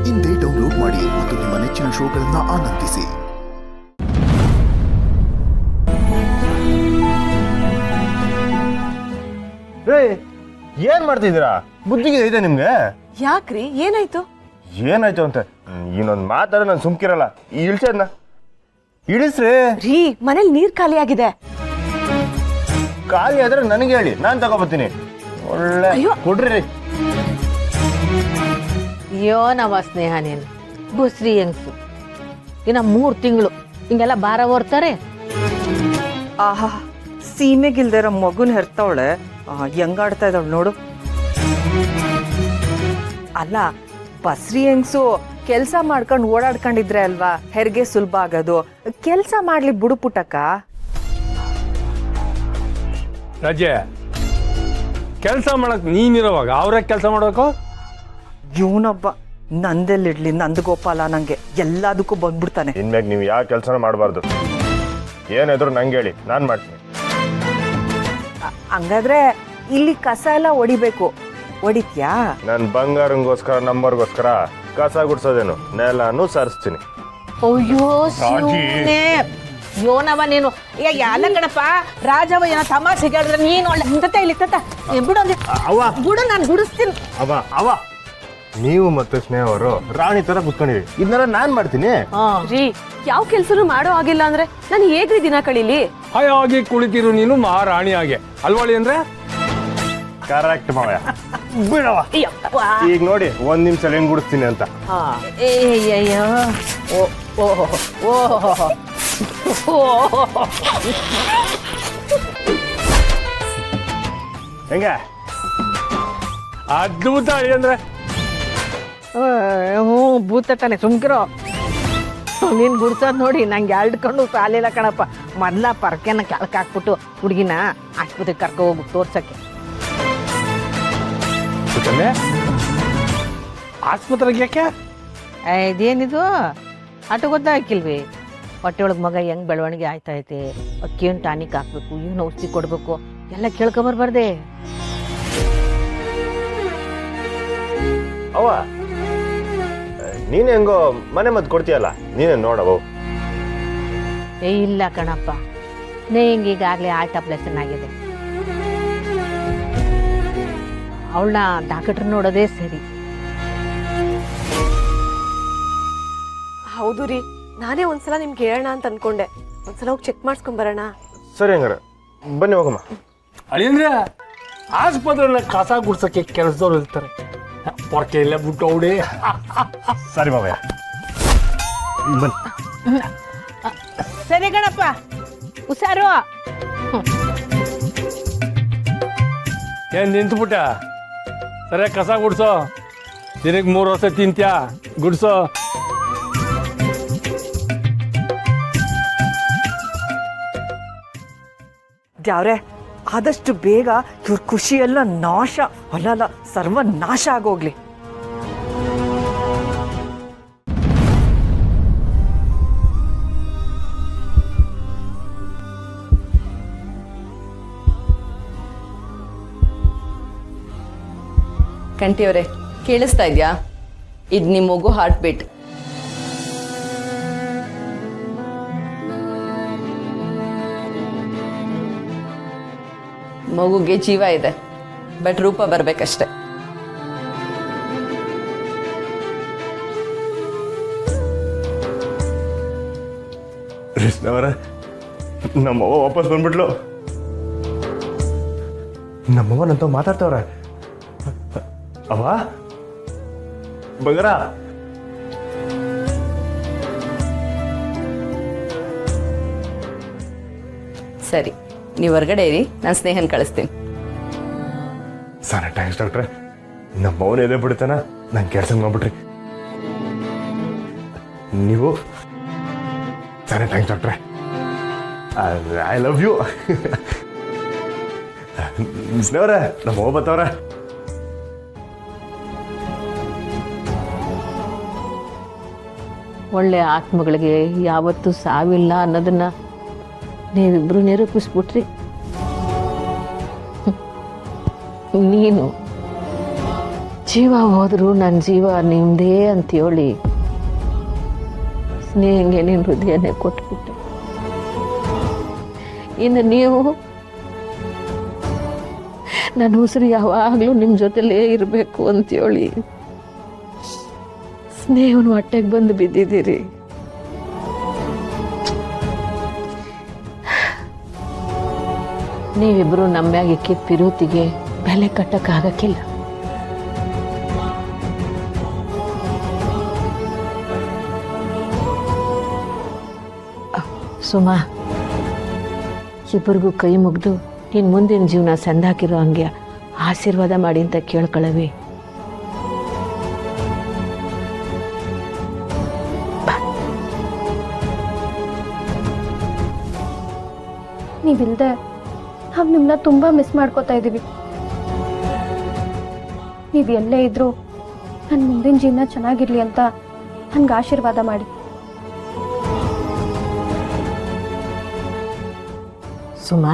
ಇಂದೇ ಡೌನ್ಲೋಡ್ ಮಾಡಿ ಮತ್ತು ನಿಮ್ಮ ನೆಚ್ಚಿನ ಶೋಗಳನ್ನು ಆನಂದಿಸಿ. ಏನ್ ಮಾಡ್ತಿದ್ದೀರಾ? ಬುದ್ಧಿಗೆ ಇದೆ ನಿಮ್ಗೆ? ಯಾಕ್ರಿ ಏನಾಯ್ತು? ಏನಾಯ್ತು ಅಂತ ಇನ್ನೊಂದು ಮಾತಾಡ ನಾನು ಸುಮ್ಕಿರಲ್ಲ. ಇಳಿಸದ್ನ ಇಳಿಸ್ರಿ. ರೀ ಮನೇಲಿ ನೀರ್ ಖಾಲಿ ಆಗಿದೆ. ಖಾಲಿ ಆದ್ರೆ ನನಗೆ ಹೇಳಿ, ನಾನ್ ತಗೋಬತ್ತೀನಿ. ಒಳ್ಳೆ ಕೊಡ್ರಿ. ಅಯ್ಯೋ ನವ ಸ್ನೇಹ ನೀನು ಬುಸ್ರಿ ಹೆಂಗ್ಸು. ಇನ್ನ 3 ತಿಂಗಳು ಹಿಂಗೆಲ್ಲ ಭಾರ ಹೊರ್ತಾರೆ. ಆಹಾ, ಸೀಮೆಗಿಲ್ದಿರೋ ಮಗುನ ಹೆರ್ತಾವಳೆ, ಹೆಂಗಾಡ್ತಾ ಇದ್ದಾವಳು ನೋಡು. ಅಲ್ಲ, ಬಸ್ರಿ ಹೆಂಗ್ಸು ಕೆಲ್ಸ ಮಾಡ್ಕೊಂಡು ಓಡಾಡ್ಕೊಂಡಿದ್ರೆ ಅಲ್ವಾ ಹೆರಿಗೆ ಸುಲಭ ಆಗೋದು. ಕೆಲ್ಸ ಮಾಡ್ಲಿ ಬಿಡು ಪುಟ್ಟಕ್ಕ. ರಜೆ ಕೆಲಸ ಮಾಡಕ್ ನೀನಿರೋವಾಗ ಅವ್ರ ಕೆಲಸ ಮಾಡ್ಬೇಕು. ಇವನೊಬ್ಬ ನಂದೆಲ್ಲಿಡ್ಲಿ ನಂದ ಗೋಪಾಲ ನಂಗೆ ಎಲ್ಲದಕ್ಕೂ ಬಂದ್ಬಿಡ್ತಾನೆ. ಇನ್ಮ್ಯಾಗ ನೀವು ಯಾವ ಕೆಲಸನೂ ಮಾಡಬಾರ್ದು. ಏನಾದ್ರು ನಂಗೆ ಹೇಳಿ, ನಾನ್ ಮಾಡ್ತೀನಿ. ಹಂಗಾದ್ರೆ ಇಲ್ಲಿ ಕಸ ಎಲ್ಲ ಹೊಡಿಬೇಕು, ಹೊಡಿತ್ಯಾ? ನನ್ ಬಂಗಾರಂಗೋಸ್ಕರ ನಂಬರ್ಗೋಸ್ಕರ ಕಸ ಗುಡ್ಸೋದೇನು, ನೆಲಾನು ಸಾರಿಸ್ತೀನಿ. ಅಯ್ಯೋ ಶಿವನೇ, ಯೋನವ ನೀನು. ಯಾಲ ಕಣಪ್ಪ, ರಾಜವ ಏನೋ ತಮಾಷೆ ಹೇಳಿದ್ರೆ ನೀನು ಒಳ್ಳೆ ಇಲ್ಲಿ ಬಿಡೋದು. ಬಿಡು, ನಾನು ಗುಡಿಸ್ತೀನಿ. ಅವ ನೀವು ಮತ್ತೆ ಸ್ನೇಹ ಅವರು ರಾಣಿ ತರ ಕುತ್ಕೊಂಡಿರಿ. ಇದನ್ನೆಲ್ಲ ನಾನ್ ಮಾಡ್ತೀನಿ. ರೀ ಯಾವ ಕೆಲ್ಸನೂ ಮಾಡೋ ಆಗಿಲ್ಲ ಅಂದ್ರೆ ನಾನು ಹೇಗ್ರಿ ದಿನ ಕಳೀಲಿ? ಹಾಯಾಗಿ ಕುಳಿತಿರು ನೀನು ಮಹಾರಾಣಿ ಹಾಗೆ ಅಲ್ವಾಳಿ ಅಂದ್ರೆ. ಕರೆಕ್ಟ್ ಮಾವಯ್ಯ. ಬಿಡವ. ಈಗ ನೋಡಿ 1 ನಿಮಿಷ ಹೆಂಗ್ ಗುಡಿಸ್ತೀನಿ ಅಂತ. ಅಯ್ಯಯ್ಯೋ, ಹೆಂಗ ಅದ್ಭುತ ಅಂದ್ರೆ. ಭೂತಟ್ಟನೆ ಸುಮ್ಕಿರೋ. ನೀನ್ ಗುಡ್ಸೋದ್ ನೋಡಿ ನಂಗೆ ಎಳ್ಕೊಂಡು ಸಾಲಿಲ್ಲ ಕಣಪ್ಪ. ಮೊದ್ಲ ಪರ್ಕೆನ ಕೆಳಕ್ ಹಾಕ್ಬಿಟ್ಟು ಹುಡುಗಿನ ಆಸ್ಪತ್ರೆಗೆ ಕರ್ಕೊ ಹೋಗು ತೋರ್ಸಕ್ಕೆ. ಆಸ್ಪತ್ರೆಗೆ ಯಾಕೆ? ಇದೇನಿದು ಆಟ ಗೊತ್ತಾಗಿಲ್ವಿ? ಹೊಟ್ಟೆ ಒಳಗೆ ಮಗ ಹೆಂಗ್ ಬೆಳವಣಿಗೆ ಆಯ್ತೈತೆ, ಅಕ್ಕೇನು ಟಾನಿಕ್ ಹಾಕ್ಬೇಕು, ಏನು ಔಷಧಿ ಕೊಡ್ಬೇಕು ಎಲ್ಲ ಕೇಳ್ಕೊಂಬರ್ಬಾರ್ದೆ. ಅವ ನೀನ್ ಹೆಂಗೋ ಮನೆ ಮದ್ದು ಕೊಡ್ತೀಯಲ್ಲ, ನೀನೇ ನೋಡವು. ಇಲ್ಲ ಕಣಪ್ಪ, ಈಗಾಗಲೇ ಆರ್ಟ್ ಆಪ್ರೇಷನ್ ಆಗಿದೆ. ಅವಳನ್ನ ಡಾಕ್ಟರ್ ನೋಡೋದೇ ಸರಿ. ಹೌದು ರೀ, ನಾನೇ ಒಂದ್ಸಲ ನಿಮ್ಗೆ ಹೇಳೋಣ ಅಂತ ಅನ್ಕೊಂಡೆ. ಒಂದ್ಸಲ ಹೋಗಿ ಚೆಕ್ ಮಾಡಿಸ್ಕೊಂಡ್ ಬರೋಣ. ಸರಿ ಹಂಗಾರ ಬನ್ನಿ ಹೋಗಮ್ಮ. ಅಳಿಂದ್ರೆ ಆಸ್ಪತ್ರೆನ ಕಸ ಗುಡ್ಸಕ್ಕೆ ಕೆಲಸದವ್ರು ಇರ್ತಾರೆ. ಪೊರ್ಕೆ ಇಲ್ಲ ಬಿಟ್ಟು ಅವಡಿ. ಸರಿ ಮಾವಯ್ಯ, ಬನ್ನಿ. ಸರಿ ಕಣಪ್ಪ, ಹುಷಾರು. ಏನ್ ನಿಂತ್ಬಿಟ್ಟ? ಸರಿಯಾಗಿ ಕಸ ಗುಡ್ಸೋ. ದಿನಕ್ಕೆ 3 ವರ್ಷ ತಿಂತ್ಯಾ? ಗುಡ್ಸೋ. ದ್ಯಾವ್ರೆ, ಆದಷ್ಟು ಬೇಗ ಇವ್ರ ಖುಷಿಯೆಲ್ಲ ನಾಶ ಅಲ್ಲ ಸರ್ವನಾಶ ಆಗೋಗ್ಲಿ. ಕಂಠಿಯವರೇ, ಕೇಳಿಸ್ತಾ ಇದ್ಯಾ? ಇದು ನಿಮ್ಮ ಮಗು ಹಾರ್ಟ್ ಬೀಟ್. ಮಗುಗೆ ಜೀವ ಇದೆ, ಬಟ್ ರೂಪ ಬರ್ಬೇಕಷ್ಟೆ. ಕೃಷ್ಣವರ, ನಮ್ಮವ್ವ ವಾಪಸ್ ಬಂದ್ಬಿಟ್ಲು. ನಮ್ಮವ್ವನಂತ ಮಾತಾಡ್ತವ್ರ. ಅವ ಬಂಗಾರ, ಸರಿ, ನೀವು ಹೊರಗಡೆ ಇರಿ, ನಾನು ಸ್ನೇಹನ್ ಕಳಿಸ್ತೀನಿ. ಸರಿ, ಥ್ಯಾಂಕ್ಸ್ ಡಾಕ್ಟ್ರೆ. ನಮ್ಮವನ ಎದೆ ಬಿಡ್ತಾನ, ನಂಗೆ ಕೆಲಸ ಮಾಡ್ಬಿಟ್ರಿ ನೀವು. ಸರಿ, ಥ್ಯಾಂಕ್ಸ್ ಡಾಕ್ಟ್ರೆ. I love you. ಸ್ನೇಹವ್ರ, ನಮ್ಮವ್ವ ಬತ್ತವ್ರ. ಒಳ್ಳೆ ಆತ್ಮಗಳಿಗೆ ಯಾವತ್ತೂ ಸಾವಿಲ್ಲ ಅನ್ನೋದನ್ನ ನೀವಿಬ್ರು ನಿರೂಪಿಸ್ಬಿಟ್ರಿ. ನೀನು ಜೀವ ಹೋದ್ರು ನನ್ನ ಜೀವ ನಿಮ್ದೇ ಅಂತ ಹೇಳಿ ಸ್ನೇಹಂಗೆ ನಿನ್ನ ಹೃದಯನೇ ಕೊಟ್ಬಿಟ್ಟೆ. ಇನ್ನು ನೀವು ನನ್ನ ಉಸಿರು ಯಾವಾಗಲೂ ನಿಮ್ಮ ಜೊತೆಲೇ ಇರಬೇಕು ಅಂತೇಳಿ ಸ್ನೇಹನ ಹೊಟ್ಟೆಗೆ ಬಂದು ಬಿದ್ದಿದ್ದೀರಿ. ನೀವಿಬ್ಬರು ನಮ್ಮ್ಯಾಗ ಇಕ್ಕಿದ ಪಿರುತಿಗೆ ಬೆಲೆ ಕಟ್ಟಕ್ಕಾಗಕ್ಕಿಲ್ಲ. ಸುಮಾ, ಇಬ್ಬರಿಗೂ ಕೈ ಮುಗಿದು ನಿನ್ನ ಮುಂದಿನ ಜೀವನ ಸಂದಾಕಿರೋ ಹಂಗೆ ಆಶೀರ್ವಾದ ಮಾಡಿ ಅಂತ ಕೇಳ್ಕೊಳ್ಳವಿ. ನೀವಿಲ್ದೆ ನಾವು ನಿಮ್ಮನ್ನ ತುಂಬ ಮಿಸ್ ಮಾಡ್ಕೋತಾ ಇದ್ದೀವಿ. ನೀವು ಎಲ್ಲೇ ಇದ್ರೂ ನನ್ನ ಮುಂದಿನ ಜೀವನ ಚೆನ್ನಾಗಿರ್ಲಿ ಅಂತ ನನ್ಗೆ ಆಶೀರ್ವಾದ ಮಾಡಿ. ಸುಮಾ,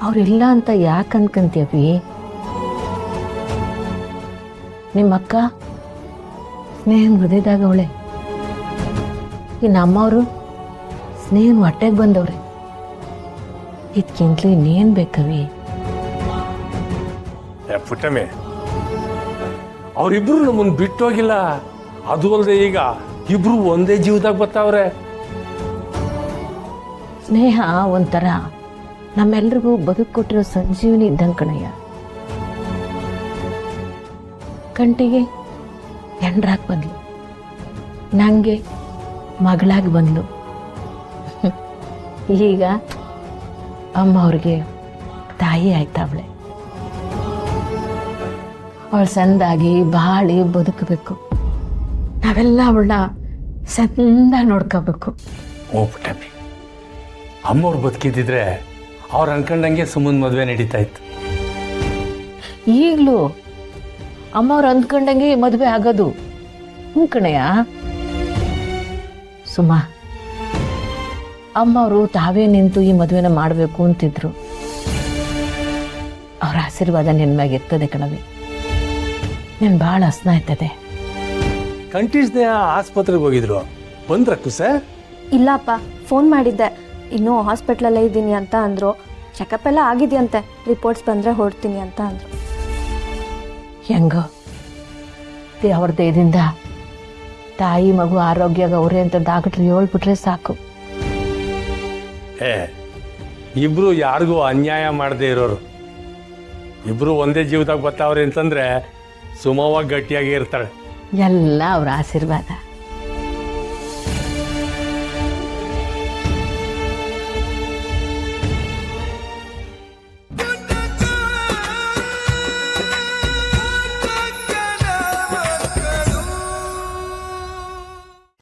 ಅವರಿಲ್ಲ ಅಂತ ಯಾಕೆ ಅನ್ಕಂತೀವಿ? ನಿಮ್ಮಕ್ಕ ಸ್ನೇಹನ್ ಹೃದಯದಾಗ ಅವಳೆ, ಇನ್ನು ಅಮ್ಮವರು ಸ್ನೇಹನ್ ಹೊಟ್ಟೆಗೆ ಬಂದವ್ರೆ. ಇದಕ್ಕಿಂತಲೂ ಇನ್ನೇನು ಬೇಕವಿ? ಪುಟ್ಟಮ್ಮೆ, ಅವರಿಬ್ರು ನಮ್ಮನ್ನು ಬಿಟ್ಟೋಗಿಲ್ಲ. ಅದು ಅಲ್ಲದೆ ಈಗ ಇಬ್ರು ಒಂದೇ ಜೀವದಾಗ ಬರ್ತಾವ್ರೆ. ಸ್ನೇಹ ಒಂಥರ ನಮ್ಮೆಲ್ರಿಗೂ ಬದುಕು ಕೊಟ್ಟಿರೋ ಸಂಜೀವನಿ ಇದ್ದಂಗೆ ಕಣಯ್ಯ. ಕಂಟಿಗೆ ಎಂಡ್ರಾಗಿ ಬಂದ್ಲು, ನಂಗೆ ಮಗಳಾಗಿ ಬಂದ್ಲು. ಈಗ ಅಮ್ಮ ಅವ್ರಿಗೆ ತಾಯಿ ಆಯ್ತಾವಳೆ. ಅವಳು ಸಂದಾಗಿ ಬಾಳಿ ಬದುಕಬೇಕು. ನಾವೆಲ್ಲ ಅವಳನ್ನ ಸಂದ ನೋಡ್ಕೋಬೇಕು. ಓ ಪುಟ್ಟಮ್ಮಿ, ಅಮ್ಮವ್ರು ಬದುಕಿದ್ದಿದ್ರೆ ಅವ್ರು ಅನ್ಕೊಂಡಂಗೆ ಸುಮ್ಮನೆ ಮದುವೆ ನಡೀತಾ ಇತ್ತು. ಈಗಲೂ ಅಮ್ಮವ್ರು ಅಂದ್ಕೊಂಡಂಗೆ ಮದುವೆ ಆಗೋದು. ಕಣಯ್ಯ. ಸುಮಾ, ಅಮ್ಮವರು ತಾವೇ ನಿಂತು ಈ ಮದುವೆನ ಮಾಡಬೇಕು ಅಂತಿದ್ರು. ಅವ್ರ ಆಶೀರ್ವಾದ ನಿನ್ನ ಮ್ಯಾಗ ಇರ್ತದೆ ಕಣವಿ. ನನ್ ಭಾಳ ಹಸ್ನ ಆಯ್ತದೆ. ಕಂಟಿ ಸ್ನೇಹ ಆಸ್ಪತ್ರೆಗೆ ಹೋಗಿದ್ರು, ಬಂದ್ರಕ್ಕು ಸರ್? ಇಲ್ಲಪ್ಪ, ಫೋನ್ ಮಾಡಿದ್ದೆ. ಇನ್ನೂ ಹಾಸ್ಪಿಟ್ಲಲ್ಲೇ ಇದ್ದೀನಿ ಅಂತ ಅಂದರು. ಚೆಕಪ್ ಎಲ್ಲ ಆಗಿದೆಯಂತೆ, ರಿಪೋರ್ಟ್ಸ್ ಬಂದರೆ ಹೊರಡ್ತೀನಿ ಅಂತ ಅಂದರು. ಹೆಂಗೋ ದೇವ್ರ ದಯದಿಂದ ತಾಯಿ ಮಗು ಆರೋಗ್ಯ ಅವರೇ ಅಂತ ಡಾಕ್ಟ್ರು ಹೇಳ್ಬಿಟ್ರೆ ಸಾಕು. ಇಬ್ರು ಯಾರಿಗೂ ಅನ್ಯಾಯ ಮಾಡದೇ ಇರೋರು. ಇಬ್ರು ಒಂದೇ ಜೀವದಾಗ ಬರ್ತಾವ್ರೆ ಅಂತಂದ್ರೆ ಸುಮವಾಗಿ ಗಟ್ಟಿಯಾಗಿ ಇರ್ತಾಳೆ. ಎಲ್ಲ ಅವ್ರ ಆಶೀರ್ವಾದ.